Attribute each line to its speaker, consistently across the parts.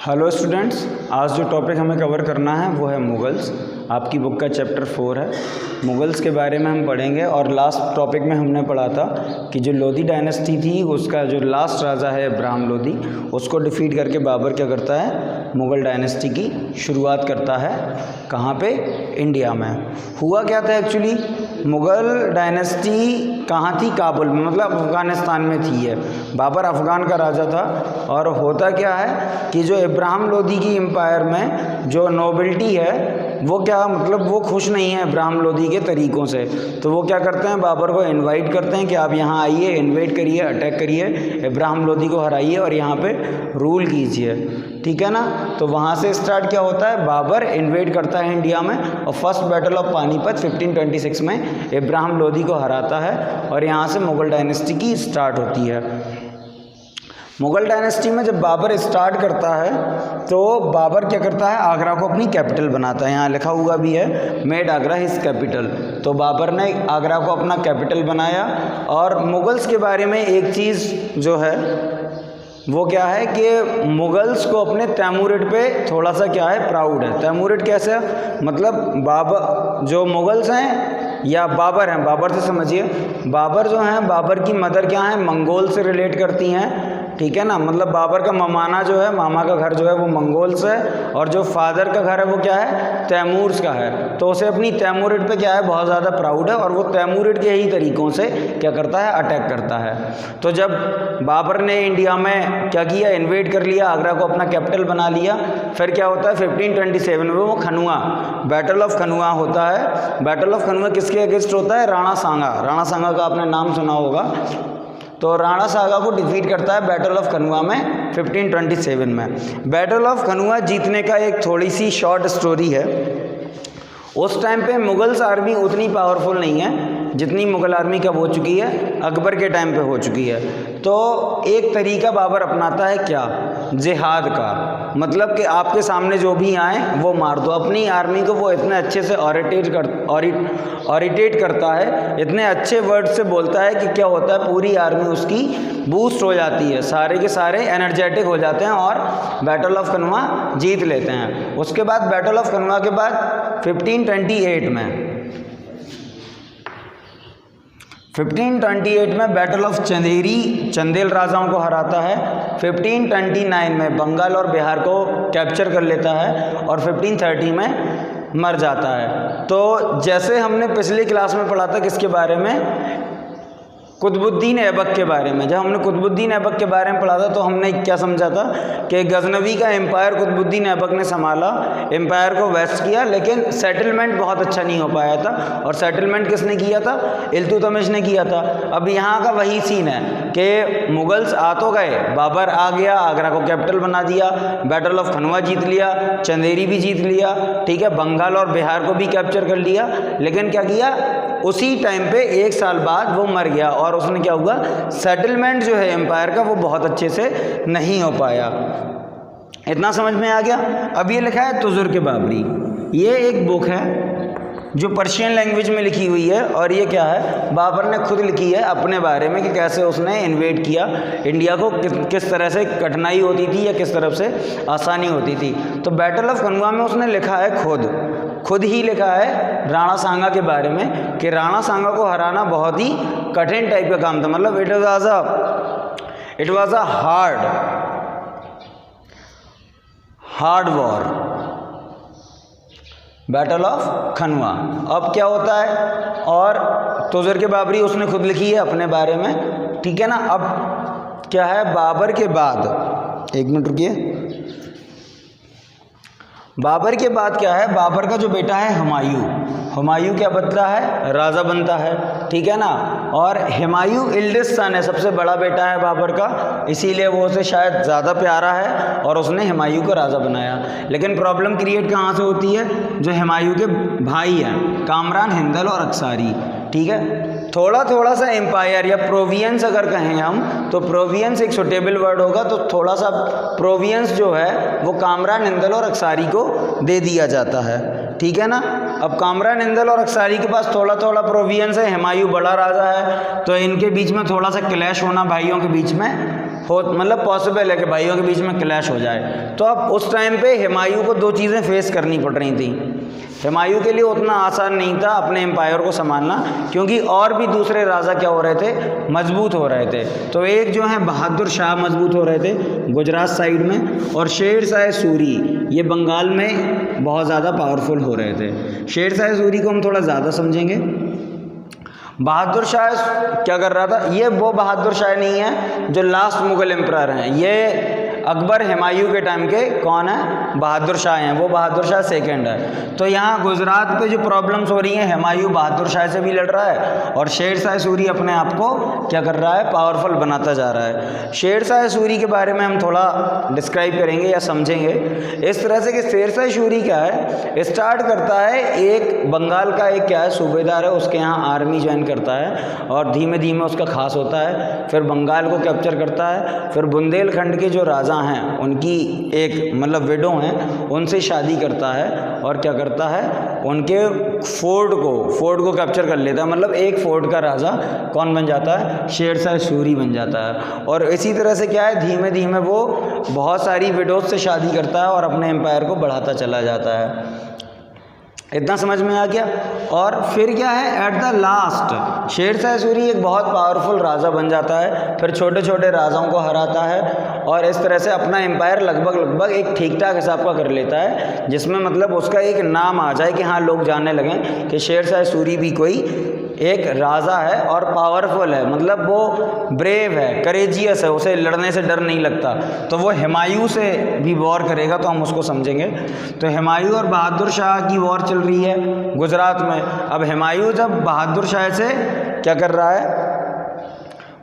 Speaker 1: Hello students, आज जो topic हमें कवर करना है वो है मुगल्स। आपकी बुक का चैप्टर 4 है। मुगल्स के बारे में हम पढ़ेंगे और लास्ट टॉपिक में हमने पढ़ा था कि जो लोधी डायनेस्टी थी उसका जो लास्ट राजा है इब्राहिम लोधी, उसको डिफीट करके बाबर क्या करता है, मुग़ल डायनेस्टी की शुरुआत करता है। कहाँ पे? इंडिया में। हुआ क्या था एक्चुअली, मुग़ल डायनेस्टी कहाँ थी? काबुल में, मतलब अफ़गानिस्तान में थी है। बाबर अफ़गान का राजा था और होता क्या है कि जो इब्राहिम लोधी की एम्पायर में जो नोबिलिटी है वो क्या, मतलब वो खुश नहीं है इब्राहिम लोधी के तरीक़ों से, तो वो क्या करते हैं, बाबर को इनवाइट करते हैं कि आप यहाँ आइए, इन्वेट करिए, अटैक करिए, इब्राहिम लोधी को हराइए और यहाँ पे रूल कीजिए। ठीक है ना। तो वहाँ से स्टार्ट क्या होता है, बाबर इन्वेट करता है इंडिया में और फर्स्ट बैटल ऑफ पानीपत 1526 में इब्राहिम लोधी को हराता है और यहाँ से मुग़ल डायनेस्टी की स्टार्ट होती है। मुग़ल डायनेस्टी में जब बाबर स्टार्ट करता है तो बाबर क्या करता है, आगरा को अपनी कैपिटल बनाता है। यहाँ लिखा हुआ भी है, मेड आगरा हिज कैपिटल। तो बाबर ने आगरा को अपना कैपिटल बनाया। और मुग़ल्स के बारे में एक चीज़ जो है वो क्या है कि मुग़ल्स को अपने तैमूरिड पे थोड़ा सा क्या है, प्राउड है। तैमूरिड कैसे, मतलब बाबर जो मुग़ल्स हैं या बाबर हैं, बाबर से समझिए, बाबर जो हैं, बाबर की मदर क्या है, मंगोल से रिलेट करती हैं। ठीक है ना, मतलब बाबर का ममाना जो है, मामा का घर जो है वो मंगोल से है और जो फादर का घर है वो क्या है, तैमूर्स का है। तो उसे अपनी तैमूरिड पे क्या है, बहुत ज़्यादा प्राउड है और वो तैमूरिड के ही तरीक़ों से क्या करता है, अटैक करता है। तो जब बाबर ने इंडिया में क्या किया, इन्वेट कर लिया, आगरा को अपना कैपिटल बना लिया, फिर क्या होता है 1527 में वो खनुआ, बैटल ऑफ खनुआ होता है। बैटल ऑफ खनुआ किसके अगेंस्ट होता है, राणा सांगा। राणा सांगा का आपने नाम सुना होगा। तो राणा सांगा को डिफीट करता है बैटल ऑफ खनुआ में 1527 में। बैटल ऑफ खनुआ जीतने का एक थोड़ी सी शॉर्ट स्टोरी है। उस टाइम पे मुग़ल्स आर्मी उतनी पावरफुल नहीं है जितनी मुग़ल आर्मी कब हो चुकी है, अकबर के टाइम पे हो चुकी है। तो एक तरीका बाबर अपनाता है क्या, जिहाद का, मतलब कि आपके सामने जो भी आए वो मार दो। अपनी आर्मी को वो इतने अच्छे से ऑरिटेट करता है, इतने अच्छे वर्ड से बोलता है कि क्या होता है, पूरी आर्मी उसकी बूस्ट हो जाती है, सारे के सारे एनर्जेटिक हो जाते हैं और बैटल ऑफ खनुआ जीत लेते हैं। उसके बाद बैटल ऑफ खनुआ के बाद 1528 में बैटल ऑफ चंदेरी, चंदेल राजाओं को हराता है। 1529 में बंगाल और बिहार को कैप्चर कर लेता है और 1530 में मर जाता है। तो जैसे हमने पिछली क्लास में पढ़ा था किसके बारे में, कुतुबुद्दीन ऐबक के बारे में। जब हमने कुतुबुद्दीन ऐबक के बारे में पढ़ा था तो हमने क्या समझा था कि गजनवी का एम्पायर कुतुबुद्दीन ऐबक ने संभाला, एम्पायर को वेस्ट किया, लेकिन सेटलमेंट बहुत अच्छा नहीं हो पाया था। और सेटलमेंट किसने किया था, इल्तुतमिश ने किया था। अब यहाँ का वही सीन है कि मुग़ल्स आ तो गए, बाबर आ गया, आगरा को कैपिटल बना दिया, बैटल ऑफ खनुआ जीत लिया, चंदेरी भी जीत लिया, ठीक है, बंगाल और बिहार को भी कैप्चर कर लिया, लेकिन क्या किया, उसी टाइम पे 1 साल बाद वो मर गया और उसने क्या हुआ, सेटलमेंट जो है एम्पायर का वो बहुत अच्छे से नहीं हो पाया। इतना समझ में आ गया। अब ये लिखा है तुजुर्क बाबरी, ये एक बुक है जो पर्शियन लैंग्वेज में लिखी हुई है और ये क्या है, बाबर ने खुद लिखी है अपने बारे में कि कैसे उसने इन्वेट किया इंडिया को, किस तरह से कठिनाई होती थी या किस तरफ से आसानी होती थी। तो बैटल ऑफ खनुआ में उसने लिखा है, खुद ही लिखा है राणा सांगा के बारे में कि राणा सांगा को हराना बहुत ही कठिन टाइप का काम था, मतलब it was a hard war, battle of Khanua. अब क्या होता है, और तुजुर्क बाबरी उसने खुद लिखी है अपने बारे में, ठीक है ना। अब क्या है, बाबर के बाद, एक मिनट रुकिए, बाबर के बाद क्या है, बाबर का जो बेटा है हुमायूं क्या बनता है, राजा बनता है, ठीक है ना। और हुमायूं इल्डेस्ट सन है, सबसे बड़ा बेटा है बाबर का, इसीलिए वो उसे शायद ज़्यादा प्यारा है और उसने हुमायूं को राजा बनाया। लेकिन प्रॉब्लम क्रिएट कहाँ से होती है, जो हुमायूं के भाई हैं, कामरान, हिंदल और अक्सारी, ठीक है। थोड़ा सा एम्पायर या प्रोवियंस अगर कहें हम, तो प्रोवियंस एक सुटेबल वर्ड होगा, तो थोड़ा सा प्रोवियंस जो है वो कामरान, हिंदल और अक्सारी को दे दिया जाता है, ठीक है ना। अब कामरान, हिंदल और अक्सारी के पास थोड़ा थोड़ा प्रोवियंस है, हुमायूं बड़ा राजा है, तो इनके बीच में थोड़ा सा क्लैश होना भाइयों के बीच में हो, मतलब पॉसिबल है कि भाइयों के बीच में क्लैश हो जाए। तो अब उस टाइम पे हुमायूं को दो चीज़ें फेस करनी पड़ रही थी। हुमायूं के लिए उतना आसान नहीं था अपने एम्पायर को संभालना, क्योंकि और भी दूसरे राजा क्या हो रहे थे, मजबूत हो रहे थे। तो एक जो है बहादुर शाह मजबूत हो रहे थे गुजरात साइड में, और शेर शाह सूरी ये बंगाल में बहुत ज़्यादा पावरफुल हो रहे थे। शेर शाह सूरी को हम थोड़ा ज़्यादा समझेंगे। बहादुर शाह क्या कर रहा था, ये वो बहादुर शाह नहीं है जो लास्ट मुगल एम्परर हैं, ये अकबर हुमायूं के टाइम के कौन है, बहादुर शाह हैं, वो बहादुर शाह सेकंड है। तो यहाँ गुजरात पे जो प्रॉब्लम्स हो रही हैं, हुमायूं बहादुर शाह से भी लड़ रहा है और शेर शाह सूरी अपने आप को क्या कर रहा है, पावरफुल बनाता जा रहा है। शेर शाह सूरी के बारे में हम थोड़ा डिस्क्राइब करेंगे या समझेंगे इस तरह से कि शेर शाह सूरी क्या है, स्टार्ट करता है एक बंगाल का एक क्या है सूबेदार है, उसके यहाँ आर्मी ज्वाइन करता है और धीमे धीमे उसका खास होता है, फिर बंगाल को कैप्चर करता है, फिर बुंदेलखंड के जो राजा हैं उनकी एक मतलब विडो हैं उनसे शादी करता है और क्या करता है, उनके फोर्ट को कैप्चर कर लेता है। मतलब एक फोर्ट का राजा कौन बन जाता है, शेर शाह सूरी बन जाता है। और इसी तरह से क्या है, धीमे धीमे वो बहुत सारी विडोज से शादी करता है और अपने एम्पायर को बढ़ाता चला जाता है। इतना समझ में आ गया। और फिर क्या है, at the last Sher Shah Suri एक बहुत पावरफुल राजा बन जाता है, फिर छोटे छोटे राजाओं को हराता है और इस तरह से अपना एम्पायर लगभग एक ठीक ठाक हिसाब का कर लेता है, जिसमें मतलब उसका एक नाम आ जाए कि हाँ लोग जानने लगें कि शेर शाह सूरी भी कोई एक राजा है और पावरफुल है, मतलब वो ब्रेव है, करेजियस है, उसे लड़ने से डर नहीं लगता। तो वो हुमायूं से भी वॉर करेगा तो हम उसको समझेंगे। तो हुमायूं और बहादुर शाह की वॉर चल रही है गुजरात में। अब हुमायूं जब बहादुर शाह से क्या कर रहा है,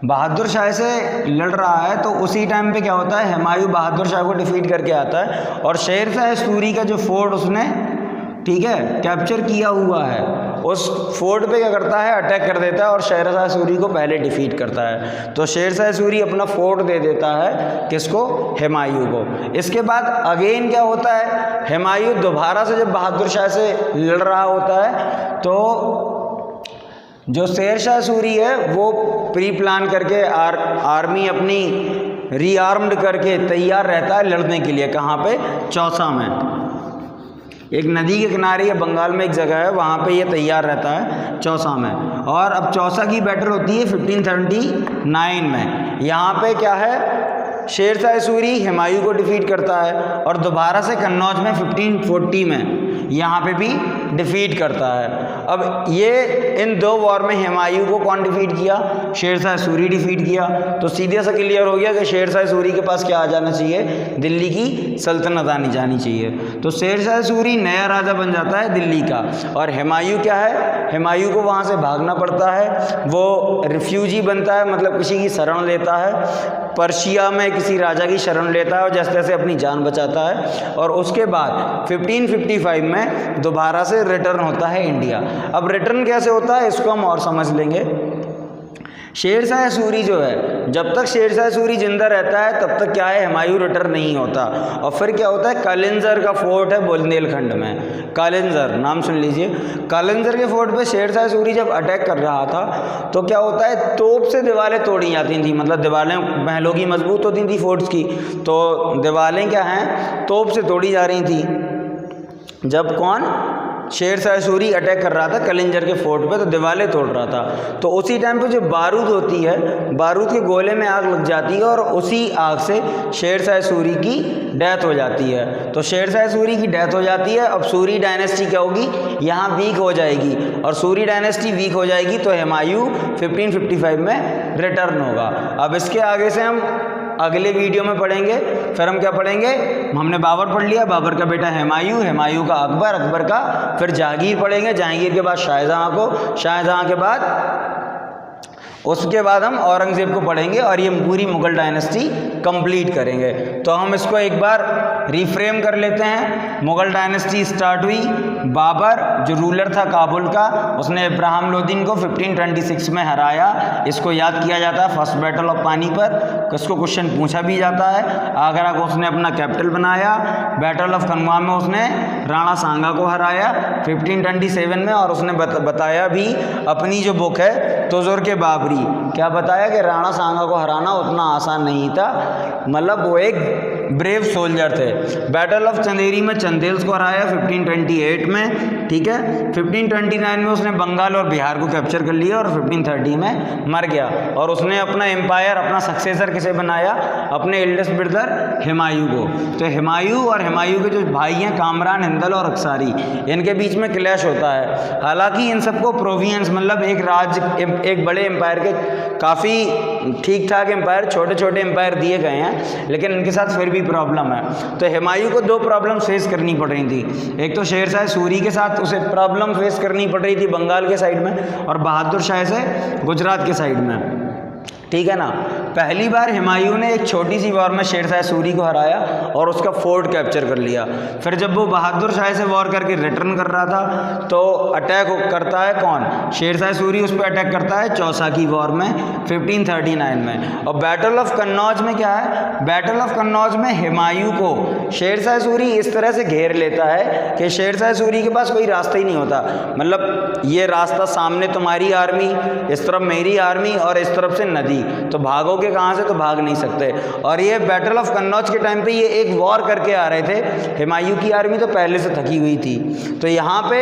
Speaker 1: बहादुर शाह से लड़ रहा है, तो उसी टाइम पे क्या होता है, हुमायूं बहादुर शाह को डिफीट करके आता है और शेर शाह सूरी का जो फोर्ट उसने ठीक है कैप्चर किया हुआ है, उस फोर्ट पे क्या करता है, अटैक कर देता है और शेर शाह सूरी को पहले डिफीट करता है। तो शेर शाह सूरी अपना फोर्ट दे देता है किसको, हुमायूं को। इसके बाद अगेन क्या होता है, हुमायूं दोबारा से जब बहादुर शाह से लड़ रहा होता है तो जो शेर शाह सूरी है वो प्री प्लान करके आर्मी अपनी रीआर्म्ड करके तैयार रहता है लड़ने के लिए। कहाँ पे, चौसा में, एक नदी के किनारे या बंगाल में एक जगह है, वहाँ पे ये तैयार रहता है चौसा में। और अब चौसा की बैटल होती है 1539 में। यहाँ पे क्या है, शेर शाह सूरी हुमायूं को डिफीट करता है और दोबारा से कन्नौज में 1540 में यहाँ पे भी डिफीट करता है। अब ये इन दो वॉर में हुमायूं को कौन डिफीट किया, शेर शाह सूरी डिफीट किया। तो सीधे सा क्लियर हो गया कि शेर शाह सूरी के पास क्या आ जाना चाहिए, दिल्ली की सल्तनत आनी जानी चाहिए। तो शेर शाह सूरी नया राजा बन जाता है दिल्ली का और हुमायूं क्या है, हुमायूं को वहाँ से भागना पड़ता है, वो रिफ्यूजी बनता है, मतलब किसी की शरण लेता है, पर्शिया में किसी राजा की शरण लेता है और जैसे तैसे अपनी जान बचाता है। और उसके बाद 1555 में दोबारा से रिटर्न होता है इंडिया। अब रिटर्न कैसे होता है इसको हम और समझ लेंगे। शेर शाह सूरी जो है, जब तक शेर शाह सूरी जिंदा रहता है तब तक क्या है, हुमायूं रिटर्न नहीं होता। और फिर क्या होता है, कालिंजर का फोर्ट है बुंदेलखंड में, कालिंजर नाम सुन लीजिए। कालिंजर के फोर्ट पे शेर शाह सूरी जब अटैक कर रहा था तो क्या होता है, तोप से दीवारें तोड़ी जाती थी, मतलब दीवारें महलों की मजबूत होती थी फोर्ट्स की, तो दीवारें क्या हैं, तोप से तोड़ी जा रही थी। जब कौन, शेर शाह सूरी अटैक कर रहा था कलिंजर के फोर्ट पे, तो दीवारें तोड़ रहा था। तो उसी टाइम पे जो बारूद होती है, बारूद के गोले में आग लग जाती है और उसी आग से शेर शाह सूरी की डेथ हो जाती है। तो शेर शाह सूरी की डेथ हो जाती है। अब सूरी डायनेस्टी क्या होगी, यहाँ वीक हो जाएगी और सूरी डायनेस्टी वीक हो जाएगी तो हुमायूं 1555 में रिटर्न होगा। अब इसके आगे से हम अगले वीडियो में पढ़ेंगे। फिर हम क्या पढ़ेंगे, हमने बाबर पढ़ लिया, बाबर का बेटा हुमायूं, हुमायूं का अकबर, अकबर का फिर जहांगीर पढ़ेंगे, जहांगीर के बाद शाहजहां को, शाहजहां के बाद उसके बाद हम औरंगज़ेब को पढ़ेंगे और ये पूरी मुग़ल डायनेस्टी कंप्लीट करेंगे। तो हम इसको एक बार रिफ्रेम कर लेते हैं। मुग़ल डायनेस्टी स्टार्ट हुई, बाबर जो रूलर था काबुल का, उसने इब्राहिम लोदी को 1526 में हराया। इसको याद किया जाता है फर्स्ट बैटल ऑफ पानीपत, इसको क्वेश्चन पूछा भी जाता है। आगरा को उसने अपना कैपिटल बनाया। बैटल ऑफ खनवा में उसने राणा सांगा को हराया 1527 में। और उसने बताया भी अपनी जो बुक है तुजुर्क बाबरी, क्या बताया कि राणा सांगा को हराना उतना आसान नहीं था, मतलब वो एक ब्रेव सोल्जर थे। बैटल ऑफ चंदेरी में चंदेल्स को हराया 1528 में, ठीक है। 1529 में उसने बंगाल और बिहार को कैप्चर कर लिया और 1530 में मर गया। और उसने अपना एम्पायर, अपना सक्सेसर किसे बनाया? अपने एल्डेस्ट ब्रदर हुमायूं को। तो हुमायूं और हुमायूं के जो भाई हैं कामरान, हिंदल और अक्सारी, इनके बीच में क्लैश होता है। हालांकि इन सबको प्रोविंस, मतलब एक बड़े एम्पायर के काफ़ी ठीक ठाक एम्पायर, छोटे छोटे एम्पायर दिए गए हैं, लेकिन इनके साथ फिर भी प्रॉब्लम है। तो हुमायूं को 2 प्रॉब्लम फेस करनी पड़ रही थी। एक तो शेरशाह सूरी के साथ उसे प्रॉब्लम फेस करनी पड़ रही थी बंगाल के साइड में, और बहादुर शाह से गुजरात के साइड में, ठीक है ना। पहली बार हुमायूं ने एक छोटी सी वॉर में शेरशाह सूरी को हराया और उसका फोर्ट कैप्चर कर लिया। फिर जब वो बहादुर शाह से वॉर करके रिटर्न कर रहा था तो अटैक करता है कौन? शेरशाह सूरी उस पर अटैक करता है चौसा की वॉर में 1539 में। और बैटल ऑफ कन्नौज में क्या है? बैटल ऑफ कन्नौज में हुमायूं को शेरशाह सूरी इस तरह से घेर लेता है कि शेरशाह सूरी के पास कोई रास्ता ही नहीं होता, मतलब ये रास्ता सामने तुम्हारी आर्मी, इस तरफ मेरी आर्मी और इस तरफ से नदी, तो भागोगे कहाँ से? तो भाग नहीं सकते। और ये बैटल ऑफ कन्नौज के टाइम पे ये एक वॉर करके आ रहे थे। हुमायूं की आर्मी तो पहले से थकी हुई थी, तो यहाँ पे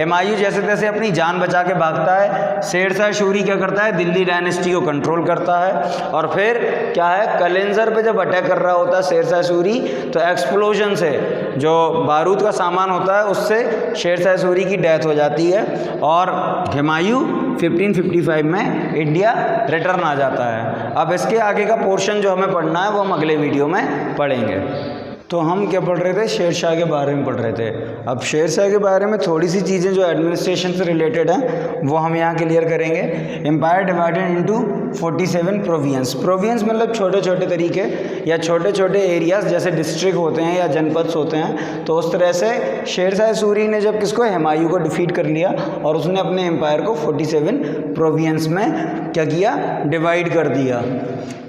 Speaker 1: हुमायूं जैसे तैसे अपनी जान बचा के भागता है। शेरशाह सूरी क्या करता है? दिल्ली डायनेस्टी को कंट्रोल करता है। और फिर क्या है, कलिंजर पे जब अटैक कर रहा होता है शेरशाह सूरी, तो एक्सप्लोजन से जो बारूद का सामान होता है उससे शेरशाह सूरी की डेथ हो जाती है और हुमायूं 1555 में इंडिया रिटर्न आ जाता है। अब इसके आगे का पोर्शन जो हमें पढ़ना है वो हम अगले वीडियो में पढ़ेंगे। तो हम क्या पढ़ रहे थे? शेरशाह के बारे में पढ़ रहे थे। अब शेरशाह के बारे में थोड़ी सी चीज़ें जो एडमिनिस्ट्रेशन से रिलेटेड हैं वो हम यहाँ क्लियर करेंगे। Empire divided into 47 province. Province मतलब छोटे छोटे तरीके या छोटे छोटे एरियाज, जैसे डिस्ट्रिक्ट होते हैं या जनपद होते हैं। तो उस तरह से शेरशाह सूरी ने जब किसको? हुमायूं को डिफीट कर लिया और उसने अपने एम्पायर को 47 प्रोविंस में क्या किया? डिवाइड कर दिया।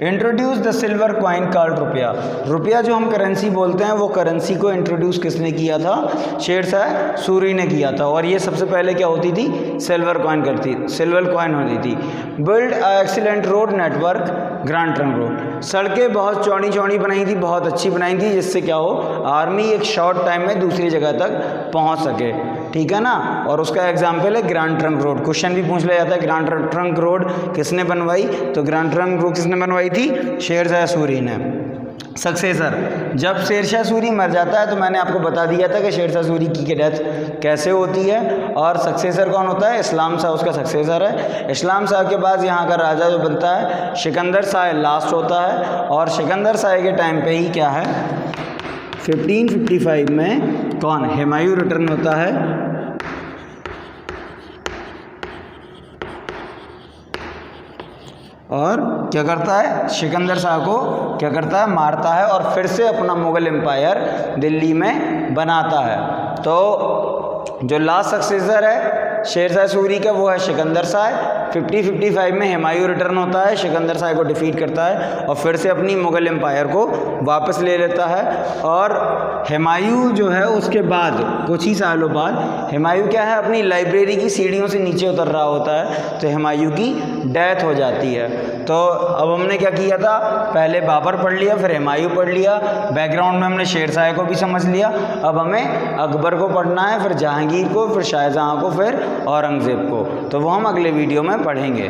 Speaker 1: Introduce the silver coin called रुपया। रुपया जो हम करेंसी बोलते हैं वो करेंसी को इंट्रोड्यूस किसने किया था? शेरशाह सूरी ने किया था। और ये सबसे पहले क्या होती थी? सिल्वर कॉइन होती थी। Build a excellent road network, grand trunk road. सड़कें बहुत चौड़ी चौड़ी बनाई थी, बहुत अच्छी बनाई थी, जिससे क्या हो, आर्मी एक शॉर्ट टाइम में दूसरी जगह तक पहुंच सके, ठीक है ना। और उसका एग्जाम्पल है ग्रैंड ट्रंक रोड। क्वेश्चन भी पूछ लिया जाता है ग्रैंड ट्रंक रोड किसने बनवाई? तो ग्रैंड ट्रंक रोड किसने बनवाई थी? शेरशाह सूरी ने। सक्सेसर, जब शेरशाह सूरी मर जाता है तो मैंने आपको बता दिया था कि शेरशाह सूरी की डेथ कैसे होती है। और सक्सेसर कौन होता है? इस्लाम शाह उसका सक्सेसर है। इस्लाम शाह के बाद यहाँ का राजा जो बनता है सिकंदर शाह लास्ट होता है। और सिकंदर शाह के टाइम पे ही क्या है, 1555 में कौन? हुमायूं रिटर्न होता है और क्या करता है? सिकंदर शाह को क्या करता है? मारता है और फिर से अपना मुग़ल एम्पायर दिल्ली में बनाता है। तो जो लास्ट सक्सेसर है शेरशाह सूरी का वो है सिकंदर शाह। 1555 में हुमायूं रिटर्न होता है, सिकंदर शाह को डिफीट करता है और फिर से अपनी मुग़ल एम्पायर को वापस ले लेता है। और हुमायूं जो है उसके बाद कुछ ही सालों बाद हुमायूं क्या है, अपनी लाइब्रेरी की सीढ़ियों से नीचे उतर रहा होता है, तो हुमायूं की डेथ हो जाती है। तो अब हमने क्या किया था? पहले बाबर पढ़ लिया, फिर हुमायूं पढ़ लिया, बैकग्राउंड में हमने शेरशाह को भी समझ लिया। अब हमें अकबर को पढ़ना है, फिर जहांगीर को, फिर शाहजहाँ को, फिर औरंगज़ेब को। तो वो हम अगले वीडियो में पढ़ेंगे।